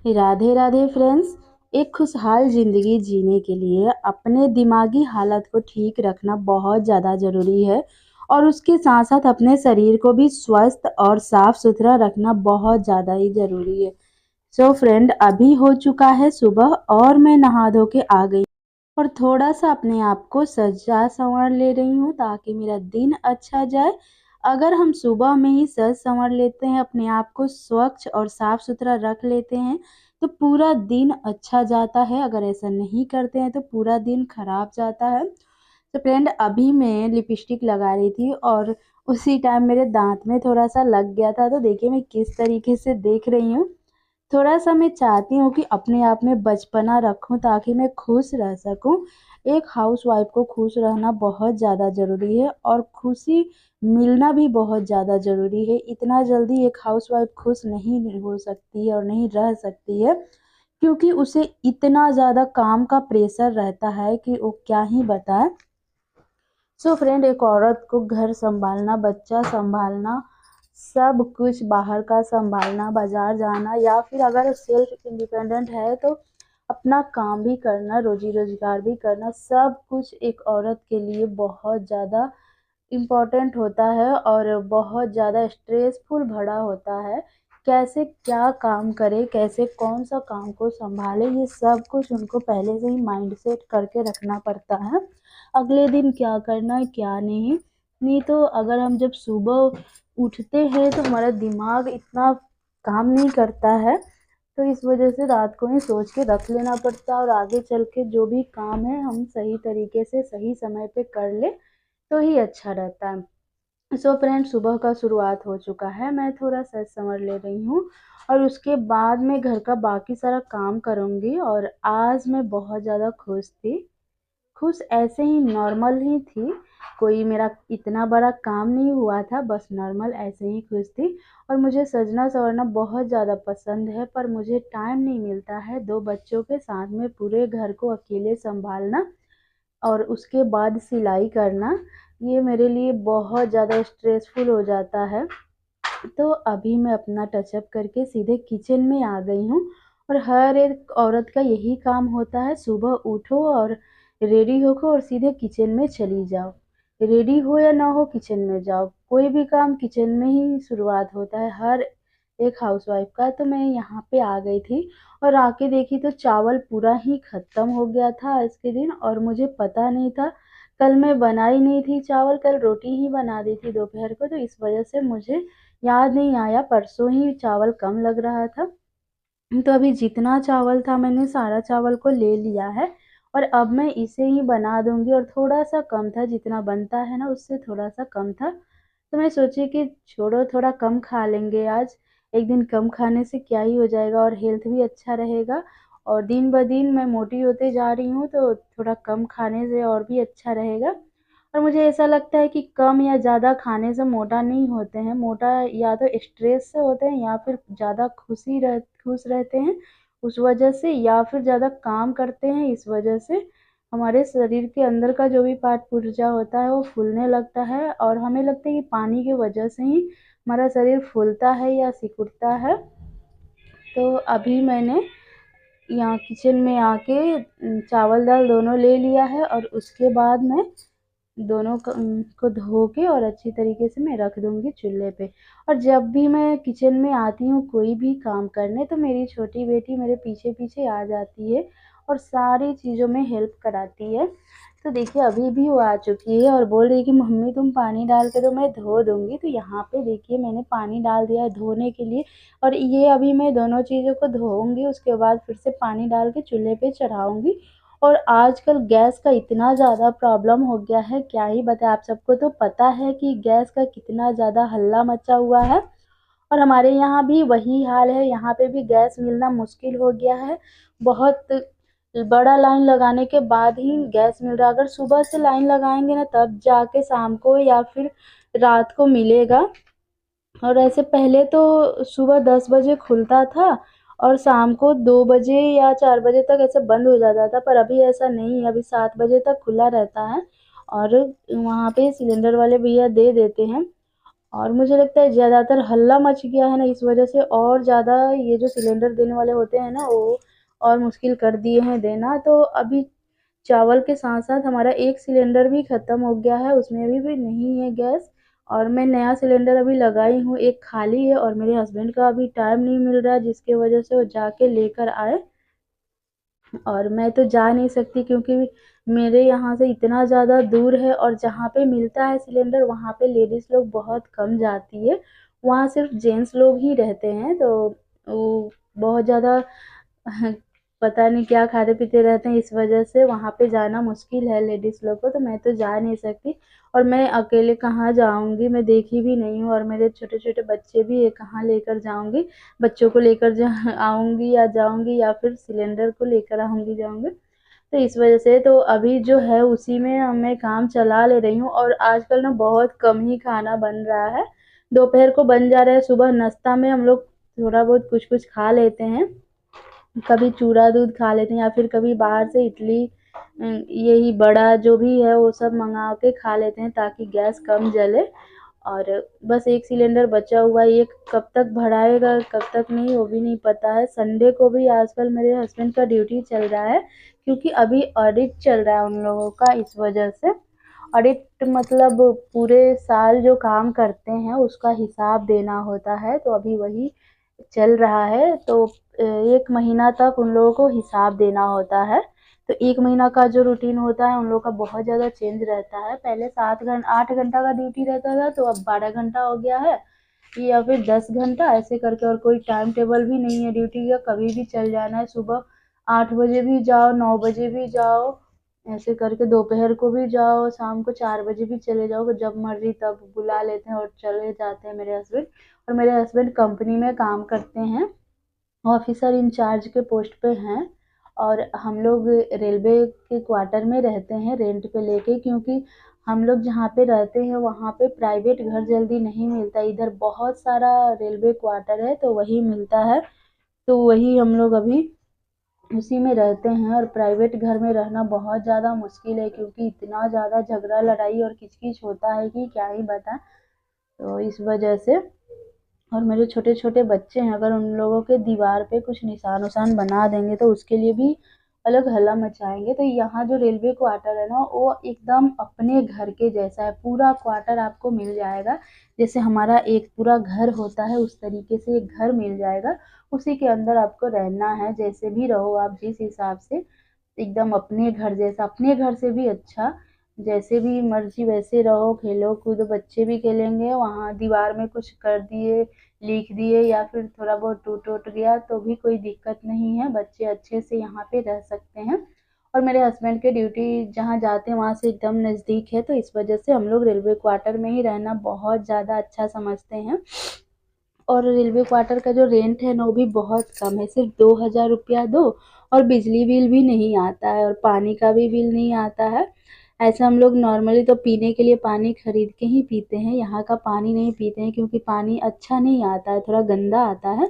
Radhe Radhe friends. एक खुशहाल ज़िंदगी जीने के लिए अपने दिमागी हालत को ठीक रखना बहुत ज़्यादा ज़रूरी है और उसके साथ साथ अपने शरीर को भी स्वस्थ और साफ सुथरा रखना बहुत ज़्यादा ही ज़रूरी है। सो फ्रेंड, अभी हो चुका है सुबह और मैं नहा धो के आ गई और थोड़ा-सा अपने आप को सजा-संवर ले रही हूँ ताकि मेरा दिन अच्छा जाए। अगर हम सुबह में ही सज-संवर लेते हैं, अपने आप को स्वच्छ और साफ-सुथरा रख लेते हैं, तो पूरा दिन अच्छा जाता है। अगर ऐसा नहीं करते हैं, तो पूरा दिन खराब जाता है। तो फ्रेंड, अभी मैं लिपस्टिक लगा रही थी और उसी टाइम मेरे दाँत में थोड़ा-सा लग गया था। तो देखिए मैं किस तरीके से देख रही हूँ। थोड़ा-सा मैं चाहती हूँ कि अपने आप में बचपना रखूँ ताकि मैं खुश रह सकूँ। एक हाउसवाइफ़ को खुश रहना बहुत ज़्यादा ज़रूरी है और खुशी मिलना भी बहुत ज़्यादा ज़रूरी है। इतना जल्दी एक हाउसवाइफ़ खुश नहीं हो सकती है और नहीं रह सकती है, क्योंकि उसे इतना ज़्यादा काम का प्रेशर रहता है कि वो क्या ही बताएँ। सो फ्रेंड, एक औरत को घर सँभालना, बच्चा सँभालना, सब कुछ बाहर का सँभालना, बाज़ार जाना या फिर अगर सेल्फ इंडिपेंडेंट है तो अपना काम भी करना, रोज़ी-रोज़गार भी करना, सब कुछ एक औरत के लिए बहुत ज़्यादा इम्पोर्टेंट होता है और बहुत ज़्यादा स्ट्रेसफुल भरा होता है। कैसे क्या काम करें, कैसे कौन-सा काम को सँभालें, ये सब कुछ उनको पहले से ही माइंड सेट करके रखना पड़ता है। अगले दिन क्या करना है, क्या नहीं। नहीं तो अगर हम जब सुबह उठते हैं तो हमारा दिमाग इतना काम नहीं करता है, तो इस वज़ह से रात को ही सोच के रख लेना पड़ता है और आगे चल के जो भी काम है हम सही तरीके से सही समय पे कर लें, तो ही अच्छा रहता है। सो फ्रेंड, सुबह का शुरुआत हो चुका है, मैं थोड़ा सज संवर ले रही हूँ और उसके बाद मैं घर का बाकी सारा काम करूँगी और आज मैं बहुत ज़्यादा खुश थी। खुश ऐसे ही नॉर्मल ही थी, कोई मेरा इतना बड़ा काम नहीं हुआ था, बस नॉर्मल ऐसे ही खुश थी। और मुझे सजना-संवरना बहुत ज़्यादा पसंद है, पर मुझे टाइम नहीं मिलता है 2 बच्चों के साथ में पूरे घर को अकेले सँभालना और उसके बाद सिलाई करना, ये मेरे लिए बहुत ज़्यादा स्ट्रेसफुल हो जाता है। तो अभी मैं अपना टचअप करके सीधे किचन में आ गई हूँ और हर एक औरत का यही काम होता है, सुबह उठो और रेडी होकर और सीधे किचन में चली जाओ। रेडी हो या ना हो, किचन में जाओ, कोई भी काम किचन में ही शुरुआत होता है हर एक हाउसवाइफ का। तो मैं यहाँ पे आ गई थी और आके देखी तो चावल पूरा ही ख़त्म हो गया था आज के दिन और मुझे पता नहीं था। कल मैं बनाई नहीं थी चावल, कल रोटी ही बना दी थी दोपहर को, तो इस वज़ह से मुझे याद नहीं आया, परसों ही चावल कम लग रहा था। तो अभी जितना चावल था मैंने सारा चावल को ले लिया है और अब मैं इसे ही बना दूँगी और थोड़ा-सा कम था, जितना बनता है ना उससे थोड़ा-सा कम था। तो मैं सोची कि छोड़ो, थोड़ा कम खा लेंगे आज, एक दिन कम खाने से क्या ही हो जाएगा और हेल्थ भी अच्छा रहेगा और दिन-ब-दिन मैं मोटी होते जा रही हूँ, तो थोड़ा कम खाने से और भी अच्छा रहेगा। और मुझे ऐसा लगता है कि कम या ज़्यादा खाने से मोटा नहीं होते हैं, मोटा या तो स्ट्रेस से होते हैं या फिर ज़्यादा खुश रहते हैं उस वजह से, या फिर ज़्यादा काम करते हैं इस वजह से। हमारे शरीर के अंदर का जो भी पार्ट पुर्जा होता है वो फूलने लगता है और हमें लगता है कि पानी की वजह से ही हमारा शरीर फूलता है या सिकुड़ता है। तो अभी मैंने यहाँ किचन में आके चावल दाल दोनों ले लिया है और उसके बाद मैं दोनों को धो के और अच्छी तरीके से मैं रख दूँगी चूल्हे पे। और जब भी मैं किचन में आती हूँ कोई भी काम करने, तो मेरी छोटी बेटी मेरे पीछे-पीछे आ जाती है और सारी चीज़ों में हेल्प कराती है। तो देखिए अभी भी वो आ चुकी है और बोल रही है कि मम्मी तुम पानी डाल के दो, मैं धो दूँगी। तो यहाँ पे देखिए मैंने पानी डाल दिया है धोने के लिए और ये अभी मैं दोनों चीज़ों को धोऊँगी, उसके बाद फिर से पानी डाल के चूल्हे पे चढ़ाऊँगी। और आजकल गैस का इतना ज़्यादा प्रॉब्लम हो गया है, क्या ही बताएँ। आप सबको तो पता है कि गैस का कितना ज़्यादा हल्ला मचा हुआ है और हमारे यहाँ भी वही हाल है, यहाँ पे भी गैस मिलना मुश्किल हो गया है। बहुत बड़ा लाइन लगाने के बाद ही गैस मिल रहा है। अगर सुबह से लाइन लगाएँगे ना तब जाके शाम को या फिर रात को मिलेगा। और ऐसे पहले तो सुबह 10 बजे खुलता था और शाम को 2 बजे या 4 बजे तक ऐसे बंद हो जाता था, पर अभी ऐसा नहीं है, अभी 7 बजे तक खुला रहता है और वहाँ पे सिलेंडर वाले भैया दे देते हैं। और मुझे लगता है ज़्यादातर हल्ला मच गया है ना, इस वजह से और ज़्यादा ये जो सिलेंडर देने वाले होते हैं ना, वो और मुश्किल कर दिए हैं देना। तो अभी चावल के साथ-साथ हमारा एक सिलेंडर भी ख़त्म हो गया है, उसमें अभी भी नहीं है गैस, और मैं नया सिलेंडर अभी लगाई हूँ, एक खाली है और मेरे हस्बैंड का अभी टाइम नहीं मिल रहा है, जिसकी वजह से वो जाके लेकर आए। और मैं तो जा नहीं सकती क्योंकि मेरे यहाँ से इतना ज़्यादा दूर है, और जहाँ पे मिलता है सिलेंडर वहाँ पे लेडीज़ लोग बहुत कम जाती है, वहाँ सिर्फ जेंट्स लोग ही रहते हैं। तो वो बहुत ज़्यादा पता नहीं क्या खाते पीते रहते हैं, इस वजह से वहाँ पे जाना मुश्किल है लेडीज़ लोग को, तो मैं तो जा नहीं सकती। और मैं अकेले कहाँ जाऊँगी, मैं देखी भी नहीं हूँ, और मेरे छोटे-छोटे बच्चे भी है, कहाँ लेकर जाऊँगी। बच्चों को लेकर जा आऊँगी या जाऊँगी, या फिर सिलेंडर को लेकर आऊँगी जाऊँगी। तो इस वजह से तो अभी जो है उसी में मैं काम चला ले रही हूँ, और आजकल ना बहुत कम ही खाना बन रहा है। दोपहर को बन जा रहा है, सुबह नाश्ता में हम लोग थोड़ा बहुत कुछ-कुछ खा लेते हैं। कभी चूड़ा दूध खा लेते हैं, या फिर कभी बाहर से इडली यही बड़ा जो भी है वो सब मँगा के खा लेते हैं, ताकि गैस कम जले। और बस एक सिलेंडर बचा हुआ है, ये कब तक भराएगा कब तक नहीं वो भी नहीं पता है। संडे को भी आजकल मेरे हस्बैंड का ड्यूटी चल रहा है, क्योंकि अभी ऑडिट चल रहा है उन लोगों का, इस वजह से। ऑडिट मतलब पूरे साल जो काम करते हैं उसका हिसाब देना होता है, तो अभी वही चल रहा है। तो 1 महीना तक उन लोगों को हिसाब देना होता है। तो 1 महीना का जो रूटीन होता है उन लोगों का बहुत ज़्यादा चेंज रहता है। पहले 8 घंटा का ड्यूटी रहता था, तो अब 12 घंटा हो गया है, या फिर 10 घंटा ऐसे करके, और कोई टाइम टेबल भी नहीं है ड्यूटी का, कभी भी चल जाना है। सुबह 8 बजे भी जाओ, 9 बजे भी जाओ, ऐसे करके दोपहर को भी जाओ, शाम को 4 बजे भी चले जाओ, जब मर्ज़ी तब बुला लेते हैं और चले जाते हैं मेरे हस्बैंड। और मेरे हस्बैंड कंपनी में काम करते हैं, ऑफिसर इंचार्ज के पोस्ट पे हैं, और हम लोग रेलवे के क्वार्टर में रहते हैं रेंट पे लेके, क्योंकि हम लोग जहाँ पे रहते हैं वहाँ पे प्राइवेट घर जल्दी नहीं मिलता। इधर बहुत सारा रेलवे क्वार्टर है, तो वही मिलता है। तो वही हम लोग अभी उसी में रहते हैं, और प्राइवेट घर में रहना बहुत ज़्यादा मुश्किल है, क्योंकि इतना ज़्यादा झगड़ा लड़ाई और किच-किच होता है कि क्या ही बताएँ। तो इस वजह से, और मेरे छोटे-छोटे बच्चे हैं, अगर उन लोगों के दीवार पे कुछ निशान-उशान बना देंगे तो उसके लिए भी अलग हल्ला मचाएँगे। तो यहाँ जो रेलवे क्वार्टर है ना, वो एकदम अपने घर के जैसा है, पूरा क्वार्टर आपको मिल जाएगा। जैसे हमारा एक पूरा घर होता है उस तरीके से एक घर मिल जाएगा, उसी के अंदर आपको रहना है, जैसे भी रहो आप जिस हिसाब से, एकदम अपने घर जैसा, अपने घर से भी अच्छा, जैसे भी मर्ज़ी वैसे रहो, खेलो-कूदो, बच्चे भी खेलेंगे, वहाँ दीवार में कुछ कर दिए, लिख दिए, या फिर थोड़ा बहुत टूट-वूट गया तो भी कोई दिक्कत नहीं है, बच्चे अच्छे से यहाँ पे रह सकते हैं। और मेरे हस्बैंड की ड्यूटी जहाँ जाते हैं वहाँ से एकदम नज़दीक है, तो इस वजह से हम लोग रेलवे क्वार्टर में ही रहना बहुत ज़्यादा अच्छा समझते हैं। और रेलवे क्वार्टर का जो रेंट है ना वो भी बहुत कम है, सिर्फ 2000 रुपया दो, और बिजली बिल भी नहीं आता है, और पानी का भी बिल नहीं आता है। ऐसा हम लोग नॉर्मली तो पीने के लिए पानी खरीद के ही पीते हैं, यहाँ का पानी नहीं पीते हैं, क्योंकि पानी अच्छा नहीं आता है, थोड़ा गंदा आता है।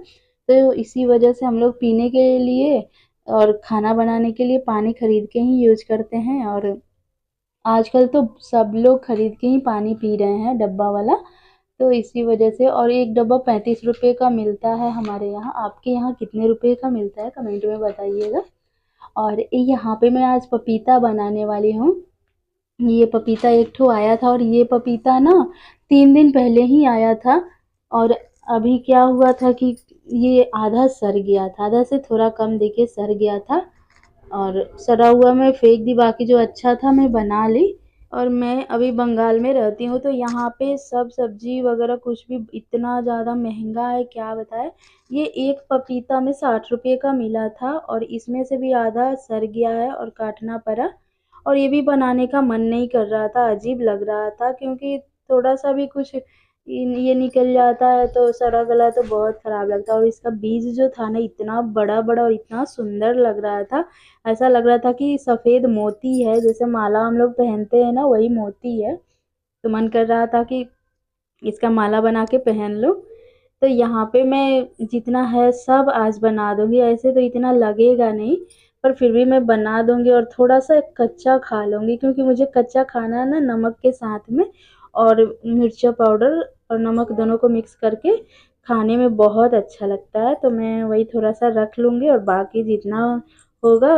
तो इसी वजह से हम लोग पीने के लिए और खाना बनाने के लिए पानी खरीद के ही यूज़ करते हैं। और आजकल तो सब लोग खरीद के ही पानी पी रहे हैं, डब्बा वाला। तो इसी वजह से, और एक डब्बा 35 रुपए का मिलता है हमारे यहाँ। आपके यहाँ कितने रुपए का मिलता है कमेंट में बताइएगा। और यहाँ पे मैं आज पपीता बनाने वाली हूँ। ये पपीता एक ठो आया था, और ये पपीता ना 3 दिन पहले ही आया था, और अभी क्या हुआ था कि ये आधा सड़ गया था, आधा से थोड़ा कम देखिए सड़ गया था, और सड़ा हुआ मैं फेंक दी, बाकी जो अच्छा था मैं बना ली। और मैं अभी बंगाल में रहती हूँ, तो यहाँ पे सब सब्जी वगैरह कुछ भी इतना ज़्यादा महंगा है, क्या बताएं। ये एक पपीता में 60 रुपये का मिला था, और इसमें से भी आधा सड़ गया है और काटना पड़ा। और ये भी बनाने का मन नहीं कर रहा था, अजीब लग रहा था, क्योंकि थोड़ा सा भी कुछ ये निकल जाता है तो सड़ा गला तो बहुत खराब लगता है। और इसका बीज जो था ना इतना बड़ा बड़ा और इतना सुंदर लग रहा था, ऐसा लग रहा था कि सफ़ेद मोती है, जैसे माला हम लोग पहनते हैं ना वही मोती है। तो मन कर रहा था कि इसका माला बना के पहन लो। तो यहाँ पे मैं जितना है सब आज बना दूँगी, ऐसे तो इतना लगेगा नहीं, पर फिर भी मैं बना दूँगी, और थोड़ा-सा कच्चा खा लूँगी, क्योंकि मुझे कच्चा खाना है ना नमक के साथ में, और मिर्चा पाउडर और नमक दोनों को मिक्स करके खाने में बहुत अच्छा लगता है। तो मैं वही थोड़ा सा रख लूँगी और बाकी जितना होगा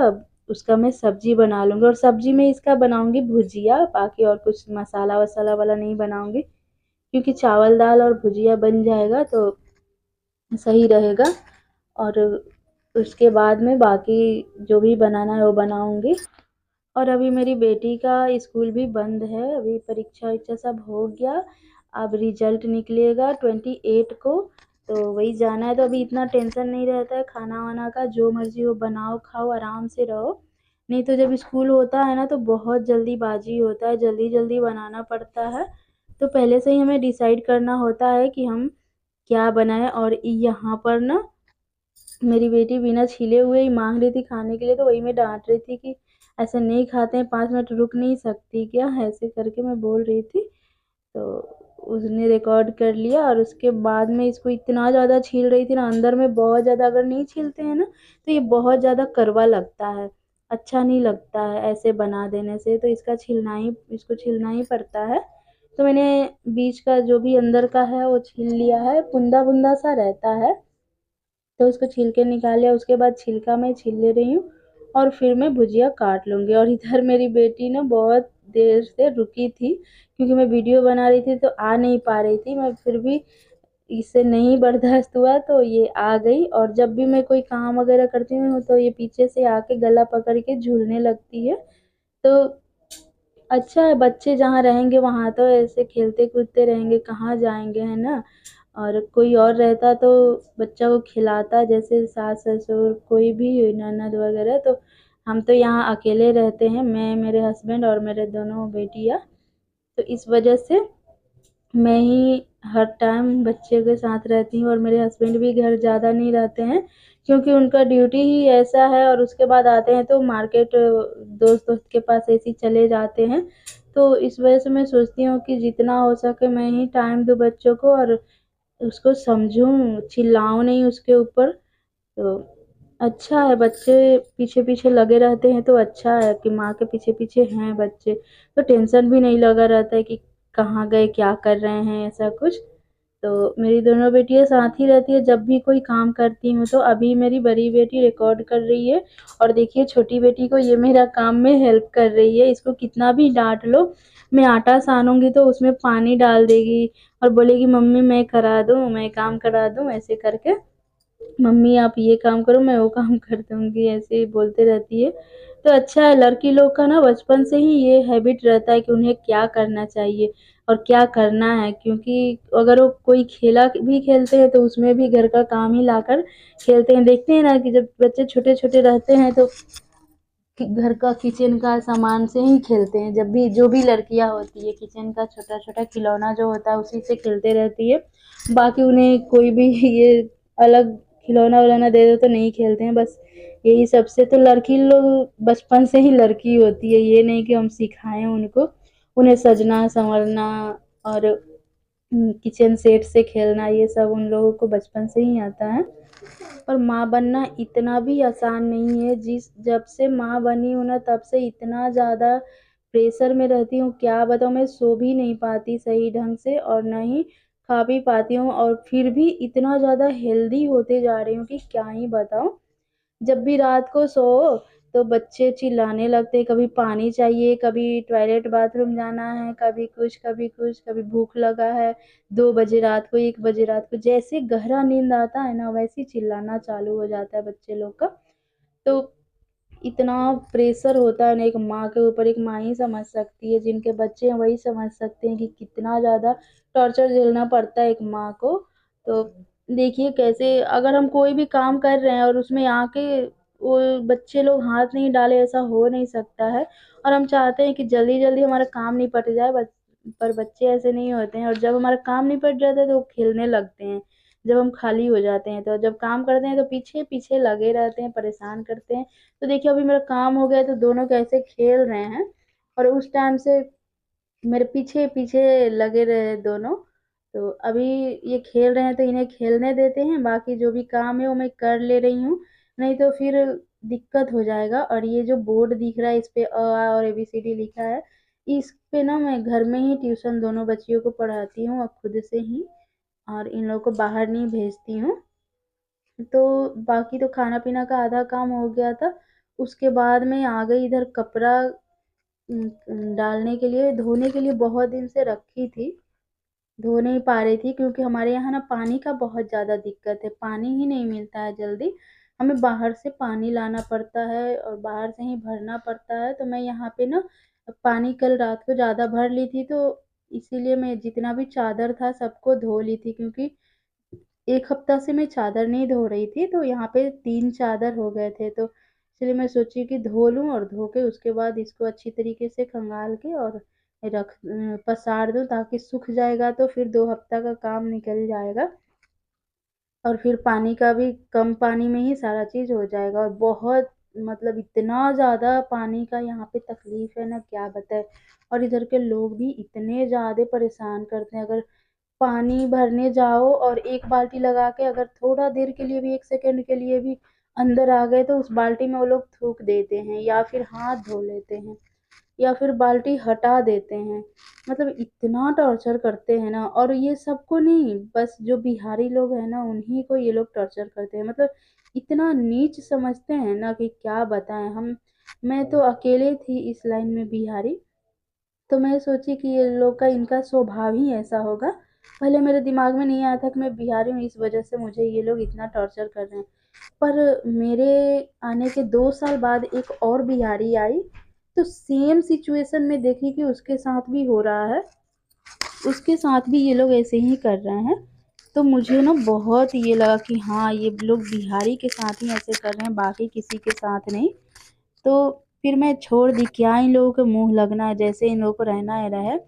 उसका मैं सब्जी बना लूँगी। और सब्जी में इसका बनाऊँगी भुजिया, बाकी और कुछ मसाला वसाला वाला नहीं बनाऊँगी, क्योंकि चावल दाल और भुजिया बन जाएगा तो सही रहेगा। और उसके बाद में बाकी जो भी बनाना है वो बनाऊँगी। और अभी मेरी बेटी का स्कूल भी बंद है, अभी परीक्षा वरीक्षा सब हो गया। अब रिजल्ट निकलेगा 28 को, तो वही जाना है। तो अभी इतना टेंशन नहीं रहता है खाना वाना का, जो मर्जी हो बनाओ खाओ आराम से रहो। नहीं तो जब स्कूल होता है ना तो बहुत जल्दीबाजी होता है, जल्दी जल्दी बनाना पड़ता है। तो पहले से ही हमें डिसाइड करना होता है कि हम क्या बनाएं। और यहाँ पर ना मेरी बेटी बिना छिले हुए ही मांग रही थी खाने के लिए, तो वही मैं डांट रही थी कि ऐसे नहीं खाते हैं, 5 मिनट रुक नहीं सकती क्या, ऐसे करके मैं बोल रही थी। तो उसने रिकॉर्ड कर लिया और उसके बाद में इसको इतना ज़्यादा छील रही थी ना, अंदर में बहुत ज़्यादा, अगर नहीं छीलते हैं ना तो ये बहुत ज़्यादा कड़वा लगता है, अच्छा नहीं लगता है ऐसे बना देने से। तो इसको छीलना ही पड़ता है। तो मैंने बीच का जो भी अंदर का है वो छील लिया है, बुंदा बुंदा सा रहता है, तो उसको छील के निकाल लिया। उसके बाद छिलका मैं छील ले रही हूँ और फिर मैं भुजिया काट लूँगी। और इधर मेरी बेटी ना बहुत देर से रुकी थी, क्योंकि मैं वीडियो बना रही थी तो आ नहीं पा रही थी मैं, फिर भी इससे नहीं बर्दाश्त हुआ तो ये आ गई। और जब भी मैं कोई काम वगैरह करती हूँ तो ये पीछे से आके गला पकड़ के झूलने लगती है। तो अच्छा है, बच्चे जहाँ रहेंगे वहाँ तो ऐसे खेलते कूदते रहेंगे, कहाँ जाएंगे, है ना। और कोई और रहता तो बच्चा को खिलाता, जैसे सास ससुर कोई भी ननद वगैरह। तो हम तो यहाँ अकेले रहते हैं, मैं मेरे हस्बैंड और मेरे दोनों बेटियाँ। तो इस वजह से मैं ही हर टाइम बच्चे के साथ रहती हूँ। और मेरे हस्बैंड भी घर ज़्यादा नहीं रहते हैं, क्योंकि उनका ड्यूटी ही ऐसा है। और उसके बाद आते हैं तो मार्केट दोस्त दोस्त के पास ऐसे ही चले जाते हैं। तो इस वजह से मैं सोचती हूँ कि जितना हो सके मैं ही टाइम दूँ बच्चों को, और उसको समझूं, चिल्लाऊं नहीं उसके ऊपर। तो अच्छा है, बच्चे पीछे पीछे लगे रहते हैं तो अच्छा है कि माँ के पीछे पीछे हैं बच्चे, तो टेंशन भी नहीं लगा रहता है कि कहाँ गए क्या कर रहे हैं ऐसा कुछ। तो मेरी दोनों बेटियां साथ ही रहती है जब भी कोई काम करती हूँ। तो अभी मेरी बड़ी बेटी रिकॉर्ड कर रही है, और देखिए छोटी बेटी को ये मेरा काम में हेल्प कर रही है। इसको कितना भी डांट लो, मैं आटा सानूंगी तो उसमें पानी डाल देगी और बोलेगी मम्मी मैं करा दूँ, मैं काम करा दूँ, ऐसे करके मम्मी आप ये काम करो मैं वो काम कर दूंगी, ऐसे ही बोलते रहती है। तो अच्छा है, लड़की लोग का ना बचपन से ही ये हैबिट रहता है कि उन्हें क्या करना चाहिए और क्या करना है। क्योंकि अगर वो कोई खेला भी खेलते हैं तो उसमें भी घर का काम ही लाकर खेलते हैं। देखते हैं ना कि जब बच्चे छोटे छोटे रहते हैं तो घर का किचन का सामान से ही खेलते हैं। जब भी जो भी लड़कियां होती है किचन का छोटा छोटा खिलौना जो होता है उसी से खेलते रहती है। बाकी उन्हें कोई भी ये अलग खिलौना विलौना दे दो तो नहीं खेलते हैं, बस यही सबसे। तो लड़की लोग बचपन से ही लड़की होती है, ये नहीं कि हम सिखाएं उनको। उन्हें सजना संवरना और किचन सेट से खेलना ये सब उन लोगों को बचपन से ही आता है। और माँ बनना इतना भी आसान नहीं है। जिस जब से माँ बनी हूँ ना तब से इतना ज़्यादा प्रेशर में रहती हूँ, क्या बताऊँ। मैं सो भी नहीं पाती सही ढंग से और ना ही खा भी पाती हूँ, और फिर भी इतना ज़्यादा हेल्दी होते जा रही हूँ कि क्या ही बताऊँ। जब भी रात को सो तो बच्चे चिल्लाने लगते हैं, कभी पानी चाहिए, कभी टॉयलेट बाथरूम जाना है, कभी कुछ कभी कुछ, कभी भूख लगा है। 2 बजे रात को, 1 बजे रात को, जैसे गहरा नींद आता है ना वैसे ही चिल्लाना चालू हो जाता है बच्चे लोग का। तो इतना प्रेशर होता है ना एक माँ के ऊपर, एक माँ ही समझ सकती है, जिनके बच्चे हैं वही समझ सकते हैं कि कितना ज़्यादा टॉर्चर झेलना पड़ता है एक माँ को। तो देखिए कैसे, अगर हम कोई भी काम कर रहे हैं और उसमें आके वो बच्चे लोग हाथ नहीं डाले, ऐसा हो नहीं सकता है। और हम चाहते हैं कि जल्दी जल्दी हमारा काम निपट जाए, पर बच्चे ऐसे नहीं होते हैं। और जब हमारा काम निपट जाता है तो वो खेलने लगते हैं, जब हम खाली हो जाते हैं। तो जब काम करते हैं तो पीछे पीछे लगे रहते हैं, परेशान करते हैं। तो देखिए अभी मेरा काम हो गया तो दोनों कैसे खेल रहे हैं, और उस टाइम से मेरे पीछे पीछे लगे रहे दोनों। तो अभी ये खेल रहे हैं तो इन्हें खेलने देते हैं, बाकी जो भी काम है वो मैं कर ले रही हूँ, नहीं तो फिर दिक्कत हो जाएगा। और ये जो बोर्ड दिख रहा है इस पे अ आ और ABCD लिखा है, इस पे ना मैं घर में ही ट्यूशन दोनों बच्चियों को पढ़ाती हूँ और खुद से ही, और इन लोगों को बाहर नहीं भेजती हूँ। तो बाकी तो खाना पीना का आधा काम हो गया था। उसके बाद मैं आ गई इधर कपड़ा डालने के लिए, धोने के लिए बहुत दिन से रखी थी, धो नहीं पा रही थी क्योंकि हमारे यहाँ ना पानी का बहुत ज़्यादा दिक्कत है, पानी ही नहीं मिलता है जल्दी। हमें बाहर से पानी लाना पड़ता है और बाहर से ही भरना पड़ता है। तो मैं यहाँ पे ना पानी कल रात को ज़्यादा भर ली थी, तो इसीलिए मैं जितना भी चादर था सबको धो ली थी, क्योंकि 1 हफ्ता से मैं चादर नहीं धो रही थी, तो यहाँ पे 3 चादर हो गए थे। तो इसलिए मैं सोची कि धो लूँ और धो के उसके बाद इसको अच्छी तरीके से खंगाल के और पसार दूँ, ताकि सूख जाएगा तो फिर 2 हफ्ता का काम निकल जाएगा। और फिर पानी का भी कम पानी में ही सारा चीज़ हो जाएगा। और बहुत मतलब इतना ज़्यादा पानी का यहाँ पे तकलीफ़ है ना, क्या बताएँ। और इधर के लोग भी इतने ज़्यादा परेशान करते हैं, अगर पानी भरने जाओ और 1 बाल्टी लगा के अगर थोड़ा देर के लिए भी 1 सेकंड के लिए भी अंदर आ गए तो उस बाल्टी में वो लोग थूक देते हैं या फिर हाथ धो लेते हैं या फिर बाल्टी हटा देते हैं। मतलब इतना टॉर्चर करते हैं ना, और ये सबको नहीं, बस जो बिहारी लोग हैं ना उन्हीं को ये लोग टॉर्चर करते हैं। मतलब इतना नीच समझते हैं ना कि क्या बताएँ हम। मैं तो अकेले थी इस लाइन में बिहारी, तो मैं सोची कि ये लोग का इनका स्वभाव ही ऐसा होगा। पहले मेरे दिमाग में नहीं आया था कि मैं बिहारी हूँ, इस वजह से मुझे ये लोग इतना टॉर्चर कर रहे हैं। पर मेरे आने के 2 साल बाद एक और बिहारी आई, तो सेम सिचुएशन में देखी कि उसके साथ भी हो रहा है, उसके साथ भी ये लोग ऐसे ही कर रहे हैं। तो मुझे ना बहुत ये लगा कि हाँ, ये लोग बिहारी के साथ ही ऐसे कर रहे हैं, बाकी किसी के साथ नहीं। तो फिर मैं छोड़ दी, क्या इन लोगों के मुँह लगना है, जैसे इन लोगों को रहना है रहे।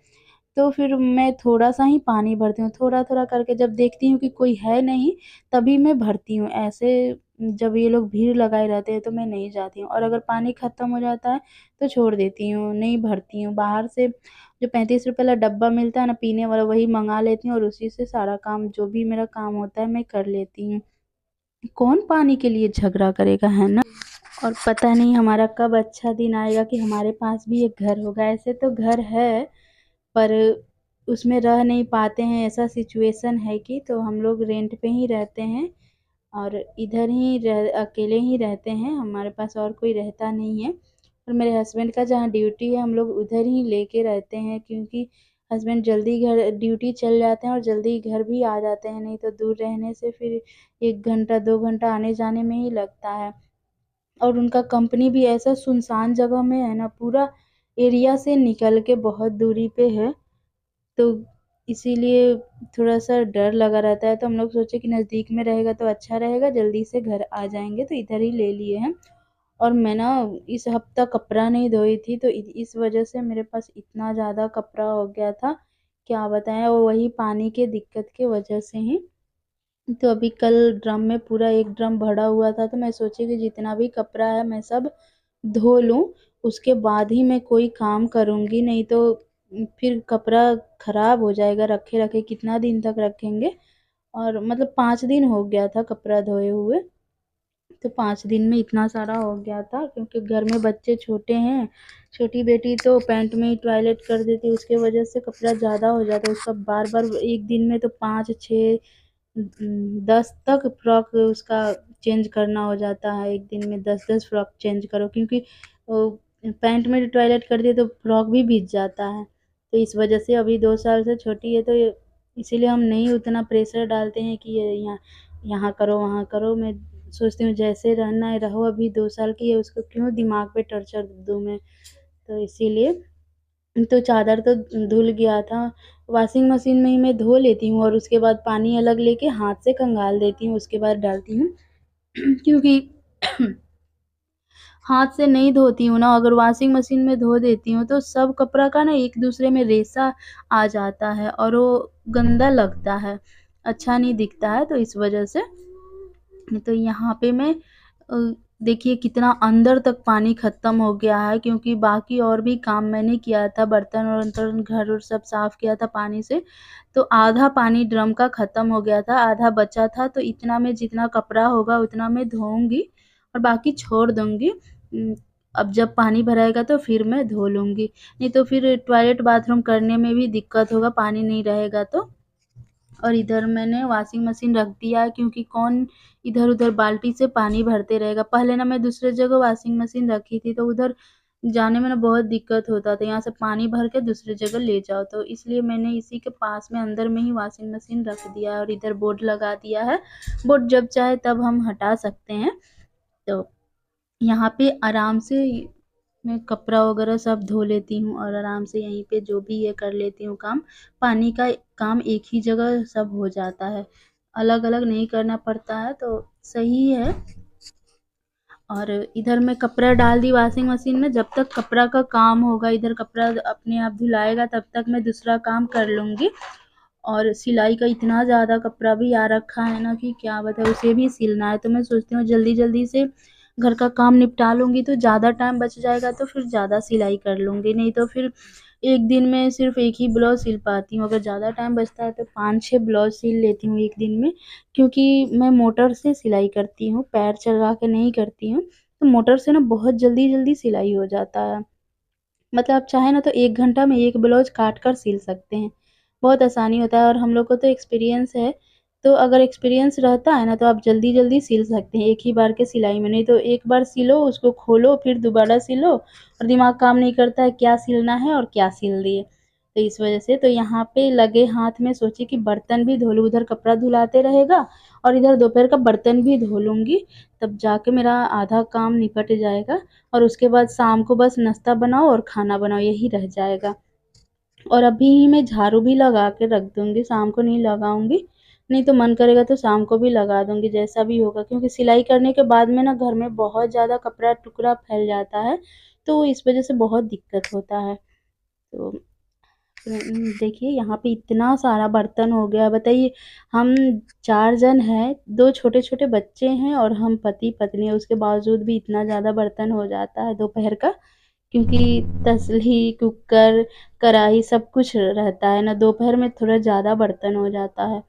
तो फिर मैं थोड़ा-सा ही पानी भरती हूँ, थोड़ा-थोड़ा करके जब देखती हूँ कि कोई है नहीं, तभी मैं भरती हूँ। ऐसे जब ये लोग भीड़ लगाए रहते हैं तो मैं नहीं जाती हूँ, और अगर पानी ख़त्म हो जाता है तो छोड़ देती हूँ, नहीं भरती हूँ। बाहर से जो ₹35 वाला डब्बा मिलता है ना पीने वाला, वही मँगा लेती हूँ और उसी से सारा काम, जो भी मेरा काम होता है मैं कर लेती हूँ। कौन पानी के लिए झगड़ा करेगा, है ना? और पता नहीं हमारा कब अच्छा दिन आएगा कि हमारे पास भी एक घर होगा। ऐसे तो घर है, पर उसमें रह नहीं पाते हैं, ऐसा सिचुएशन है कि, तो हम लोग रेंट पे ही रहते हैं और इधर ही अकेले ही रहते हैं, हमारे पास और कोई रहता नहीं है। और मेरे हस्बैंड का जहाँ ड्यूटी है हम लोग उधर ही लेके रहते हैं, क्योंकि हस्बैंड जल्दी घर ड्यूटी चल जाते हैं और जल्दी घर भी आ जाते हैं, नहीं तो दूर रहने से फिर 1 घंटा 2 घंटा आने-जाने में ही लगता है। और उनका कंपनी भी ऐसा सुनसान जगह में है ना, पूरा एरिया से निकल के बहुत दूरी पे है। तो इसीलिए थोड़ा-सा डर लगा रहता है, तो हम लोग सोचे कि नज़दीक में रहेगा तो अच्छा रहेगा, जल्दी से घर आ जाएँगे, तो इधर ही ले लिए हैं। और मैं ना इस हफ़्ता कपड़ा नहीं धोई थी, तो इस वज़ह से मेरे पास इतना ज़्यादा कपड़ा हो गया था, क्या बताएँ, और वही पानी के दिक्कत की वज़ह से ही। तो अभी कल ड्रम में पूरा 1 ड्रम भरा हुआ था, तो मैं सोची कि जितना भी कपड़ा है मैं सब धो लूँ, उसके बाद ही मैं कोई काम करूँगी, नहीं तो फिर कपड़ा खराब हो जाएगा रखे-रखे, कितना दिन तक रखेंगे। और मतलब 5 दिन हो गया था कपड़ा धोए हुए, तो 5 दिन में इतना सारा हो गया था, क्योंकि घर में बच्चे छोटे हैं, छोटी बेटी तो पैंट में ही टॉयलेट कर देती है, उसके वजह से कपड़ा ज़्यादा हो जाता है, उसका बार-बार एक दिन में तो 5, 6 10 तक फ्रॉक उसका चेंज करना हो जाता है, एक दिन में 10-10 फ्रॉक चेंज करो, क्योंकि वो पैंट में टॉयलेट करती है तो फ्रॉक भी भीग जाता है। तो इस वजह से अभी 2 साल से छोटी है, तो इसीलिए हम नहीं उतना प्रेशर डालते हैं कि ये यहाँ यहाँ करो, वहाँ करो। मैं सोचती हूँ जैसे रहना है रहो, अभी 2 साल की है, उसको क्यों दिमाग पे टॉर्चर दूँ मैं। तो इसीलिए तो चादर तो धुल गया था, वॉशिंग मशीन में ही मैं धो लेती हूँ और उसके बाद पानी अलग लेके हाथ से खंगाल देती हूँ, उसके बाद डालती हूँ। क्योंकि हाथ से नहीं धोती हूँ ना, अगर वॉशिंग मशीन में धो देती हूँ तो सब कपड़ा का ना एक-दूसरे में रेशा आ जाता है और वो गंदा लगता है, अच्छा नहीं दिखता है, तो इस वजह से। तो यहाँ पे मैं देखिए कितना अंदर तक पानी ख़त्म हो गया है, क्योंकि बाकी और भी काम मैंने किया था, बर्तन-वर्तन, घर-ओर सब साफ़ किया था पानी से, तो आधा पानी ड्रम का ख़त्म हो गया था, आधा बचा था, तो इतना में जितना कपड़ा होगा उतना मैं धोऊँगी और बाकी छोड़ दूँगी। अब जब पानी भराएगा तो फिर मैं धो लूँगी, नहीं तो फिर टॉयलेट बाथरूम करने में भी दिक्कत होगा, पानी नहीं रहेगा तो। और इधर मैंने वॉशिंग मशीन रख दिया है क्योंकि कौन इधर-उधर बाल्टी से पानी भरते रहेगा। पहले ना मैं दूसरे जगह वॉशिंग मशीन रखी थी तो उधर जाने में ना बहुत दिक्कत होता था, यहाँ से पानी भर के दूसरी जगह ले जाओ, तो इसलिए मैंने इसी के पास में अंदर में ही वॉशिंग मशीन रख दिया है और इधर बोर्ड लगा दिया है। बोर्ड जब चाहे तब हम हटा सकते हैं। तो यहाँ पे आराम से मैं कपड़ा वगैरह सब धो लेती हूँ और आराम से यहीं पे जो भी ये कर लेती हूँ काम। पानी का काम एक ही जगह सब हो जाता है, अलग-अलग नहीं करना पड़ता है तो सही है। और इधर मैं कपड़ा डाल दी वॉशिंग मशीन में, जब तक कपड़ा का काम होगा, इधर कपड़ा अपने आप धुलाएगा तब तक मैं दूसरा काम कर लूँगी। और सिलाई का इतना ज़्यादा कपड़ा भी आ रखा है ना कि क्या बताऊँ, उसे भी सिलना है, तो मैं सोचती हूँ जल्दी-जल्दी से घर का काम निपटा लूँगी तो ज़्यादा टाइम बच जाएगा, तो फिर ज़्यादा सिलाई कर लूँगी, नहीं तो फिर एक दिन में सिर्फ़ एक ही ब्लाउज़ सिल पाती हूँ। अगर ज़्यादा टाइम बचता है तो 5-6 ब्लाउज़ सिल लेती हूँ एक दिन में, क्योंकि मैं मोटर से सिलाई करती हूँ, पैर चला के नहीं करती हूँ, तो मोटर से ना बहुत जल्दी-जल्दी सिलाई हो जाता है। मतलब आप चाहें ना तो 1 घंटा में 1 ब्लाउज़ काट कर सिल सकते हैं। बहुत आसानी होता है और हम लोग को तो एक्सपीरियंस है, तो अगर एक्सपीरियंस रहता है ना तो आप जल्दी-जल्दी सिल सकते हैं एक ही बार के सिलाई में। नहीं तो एक बार सिलो, उसको खोलो, फिर दोबारा सिलो और दिमाग काम नहीं करता है क्या सिलना है और क्या सिल दिए। तो इस वज़ह से तो यहाँ पे लगे हाथ में सोची कि बर्तन भी धो लूँ, उधर कपड़ा धुलाते रहेगा और इधर दोपहर का बर्तन भी धो लूँगी, तब जाके मेरा आधा काम निपट जाएगा। और उसके बाद शाम को बस नाश्ता बनाओ और खाना बनाओ, यही रह जाएगा। और अभी ही मैं झाड़ू भी लगा के रख दूँगी, शाम को नहीं लगाऊँगी, नहीं तो मन करेगा तो शाम को भी लगा दूँगी, जैसा भी होगा। क्योंकि सिलाई करने के बाद में ना घर में बहुत ज़्यादा कपड़ा टुकड़ा फैल जाता है, तो इस वज़ह से बहुत दिक्कत होता है। तो देखिए यहाँ पे इतना सारा बर्तन हो गया, बताइए हम 4 जन हैं, 2 छोटे-छोटे बच्चे हैं और हम पति-पत्नी हैं, उसके बावजूद भी इतना ज़्यादा बर्तन हो जाता है दोपहर का, क्योंकि तसल्ली, कुकर, कढ़ाई सब कुछ रहता है ना, दोपहर में थोड़ा ज़्यादा बर्तन हो जाता है।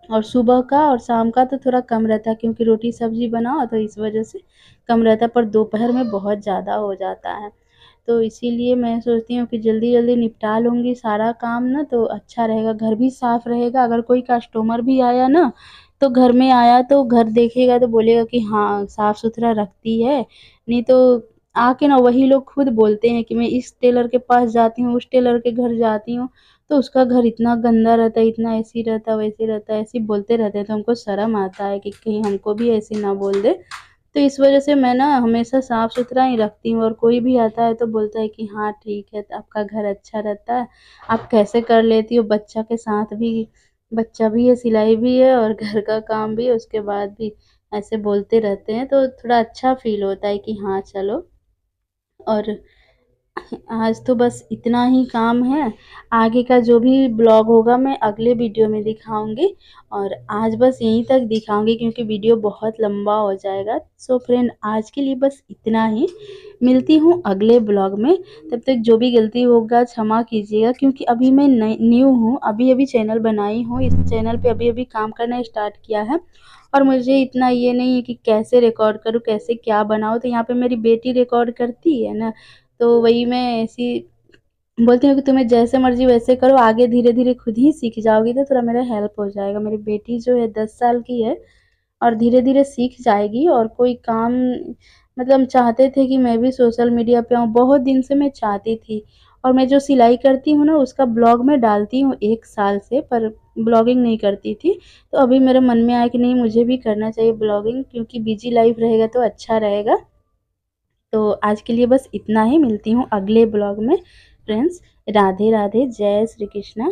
और सुबह का और शाम का तो थोड़ा कम रहता है क्योंकि रोटी-सब्ज़ी बनाओ तो इस वज़ह से कम रहता है, पर दोपहर में बहुत ज़्यादा हो जाता है। तो इसीलिए मैं सोचती हूँ कि जल्दी-जल्दी निपटा लूँगी सारा काम ना तो अच्छा रहेगा, घर भी साफ़ रहेगा। अगर कोई कस्टमर भी आया ना, तो घर में आया तो घर देखेगा तो बोलेगा कि हाँ, साफ़-सुथरा रखती है। नहीं तो आके ना वही लोग खुद बोलते हैं कि मैं इस टेलर के पास जाती हूँ, उस टेलर के घर जाती हूँ, तो उसका घर इतना गंदा रहता है, इतना ऐसे रहता है, वैसे रहता है, ऐसे ही बोलते रहते हैं। तो हमको शर्म आता है कि कहीं हमको भी ऐसे ना बोल दे। तो इस वज़ह से मैं ना हमेशा साफ़-सुथरा ही रखती हूँ और कोई भी आता है तो बोलता है कि हाँ, ठीक है, तो आपका घर अच्छा रहता है, आप कैसे कर लेती हो बच्चा के साथ भी, बच्चा भी है, सिलाई भी है और घर का काम भी है, उसके बाद भी ऐसे बोलते रहते हैं, तो थोड़ा अच्छा फ़ील होता है कि हाँ, चलो। और आज तो बस इतना ही काम है, आगे का जो भी ब्लॉग होगा मैं अगले वीडियो में दिखाऊँगी और आज बस यहीं तक दिखाऊँगी क्योंकि वीडियो बहुत लंबा हो जाएगा। सो फ्रेंड आज के लिए बस इतना ही, मिलती हूँ अगले ब्लॉग में, तब तक जो भी गलती होगा क्षमा कीजिएगा क्योंकि अभी मैं न्यू हूँ, अभी-अभी चैनल बनाई हूँ, इस चैनल पे अभी-अभी काम करना स्टार्ट किया है और मुझे इतना ये नहीं है कि कैसे रिकॉर्ड करूँ, कैसे क्या बनाऊँ, तो यहाँ पे मेरी बेटी रिकॉर्ड करती है ना, तो वही मैं ऐसी बोलती हूँ कि तुम्हें जैसे मर्ज़ी वैसे करो, आगे धीरे-धीरे खुद ही सीख जाओगी तो थोड़ा मेरा हेल्प हो जाएगा। मेरी बेटी जो है 10 साल की है और धीरे-धीरे सीख जाएगी और कोई काम मतलब हम चाहते थे कि मैं भी सोशल मीडिया पे आऊँ, बहुत दिन से मैं चाहती थी और मैं जो सिलाई करती हूँ ना उसका ब्लॉग मैं डालती हूँ 1 साल से, पर ब्लॉगिंग नहीं करती थी। तो अभी मेरे मन में आया कि नहीं मुझे भी करना चाहिए ब्लॉगिंग क्योंकि बिज़ी लाइफ़ रहेगा तो अच्छा रहेगा। तो आज के लिए बस इतना ही, मिलती हूँ अगले ब्लॉग में। फ्रेंड्स, राधे राधे, जय श्री कृष्णा।